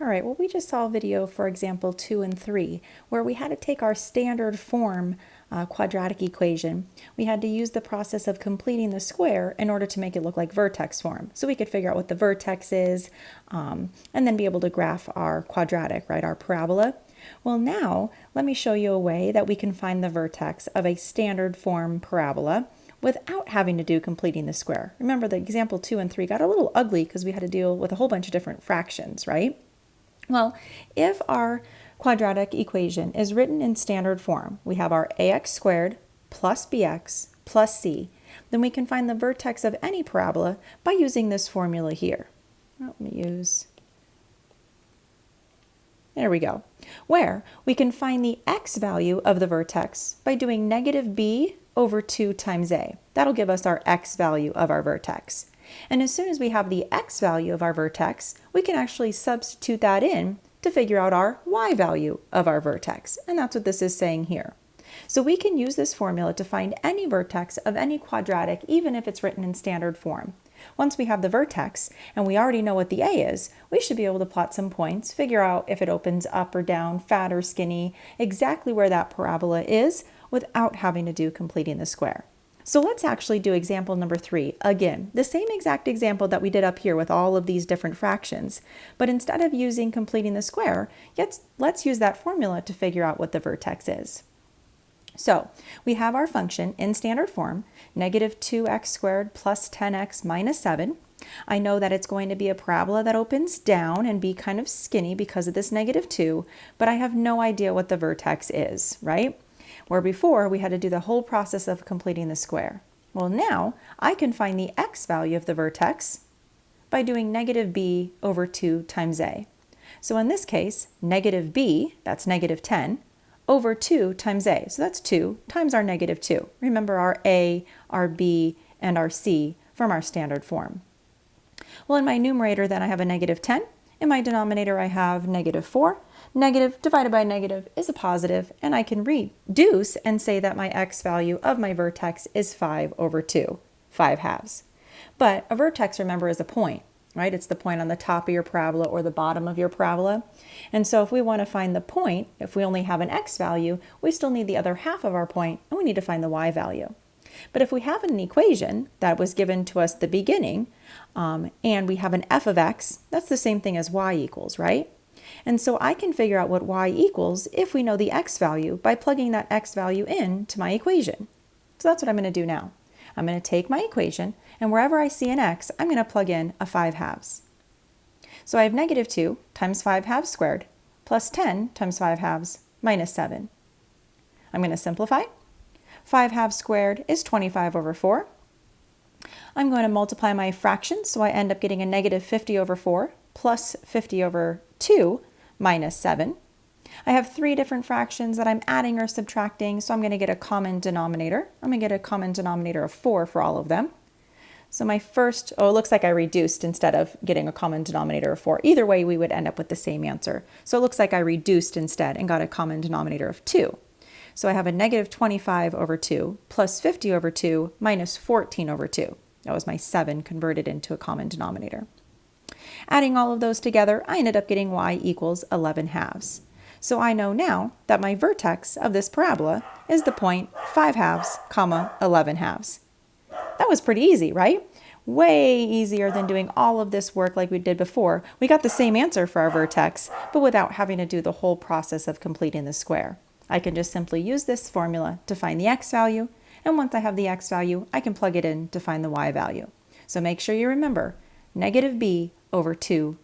All right, well, we just saw a video for example 2 and 3 where we had to take our standard form quadratic equation. We had to use the process of completing the square in order to make it look like vertex form. So we could figure out what the vertex is and then be able to graph our quadratic, right, our parabola. Well, now let me show you a way that we can find the vertex of a standard form parabola without having to do completing the square. Remember, the example 2 and 3 got a little ugly because we had to deal with a whole bunch of different fractions, right? Well, if our quadratic equation is written in standard form, we have our ax squared plus bx plus c, then we can find the vertex of any parabola by using this formula here. Let me use, there we go, where we can find the x value of the vertex by doing negative b over 2 times a. That'll give us our x value of our vertex. And as soon as we have the x value of our vertex, we can actually substitute that in to figure out our y value of our vertex. And that's what this is saying here. So we can use this formula to find any vertex of any quadratic, even if it's written in standard form. Once we have the vertex and we already know what the a is, we should be able to plot some points, figure out if it opens up or down, fat or skinny, exactly where that parabola is without having to do completing the square. So let's actually do example number 3. Again, the same exact example that we did up here with all of these different fractions. But instead of using completing the square, let's use that formula to figure out what the vertex is. So we have our function in standard form, negative 2x squared plus 10x minus 7. I know that it's going to be a parabola that opens down and be kind of skinny because of this negative 2, but I have no idea what the vertex is, right? Where before we had to do the whole process of completing the square. Well, now I can find the x value of the vertex by doing negative b over 2 times a. So in this case, negative b, that's negative 10, over 2 times a. So that's 2 times our negative 2. Remember our a, our b, and our c from our standard form. Well, in my numerator then I have a negative 10. In my denominator I have negative 4. Negative divided by negative is a positive, and I can reduce and say that my x value of my vertex is 5 over 2, 5 halves. But a vertex, remember, is a point, right? It's the point on the top of your parabola or the bottom of your parabola. And so if we want to find the point, if we only have an x value, we still need the other half of our point, and we need to find the y value. But if we have an equation that was given to us at the beginning, and we have an f of x, that's the same thing as y equals, right? And so I can figure out what y equals if we know the x value by plugging that x value into my equation. So that's what I'm going to do now. I'm going to take my equation, and wherever I see an x, I'm going to plug in a 5 halves. So I have negative 2 times 5 halves squared plus 10 times 5 halves minus 7. I'm going to simplify. 5 halves squared is 25 over 4. I'm going to multiply my fractions, so I end up getting a negative 50 over 4 plus 50 over 2 minus 7. I have 3 different fractions that I'm adding or subtracting, so I'm going to get a common denominator. I'm going to get a common denominator of 4 for all of them. So my first, it looks like I reduced instead of getting a common denominator of 4. Either way, we would end up with the same answer. So it looks like I reduced instead and got a common denominator of 2. So I have a negative 25 over 2 plus 50 over 2 minus 14 over 2. That was my 7 converted into a common denominator. Adding all of those together, I ended up getting y equals 11 halves. So I know now that my vertex of this parabola is the point 5 halves, comma, 11 halves. That was pretty easy, right? Way easier than doing all of this work like we did before. We got the same answer for our vertex, but without having to do the whole process of completing the square. I can just simply use this formula to find the x value, and once I have the x value, I can plug it in to find the y value. So make sure you remember negative b over 2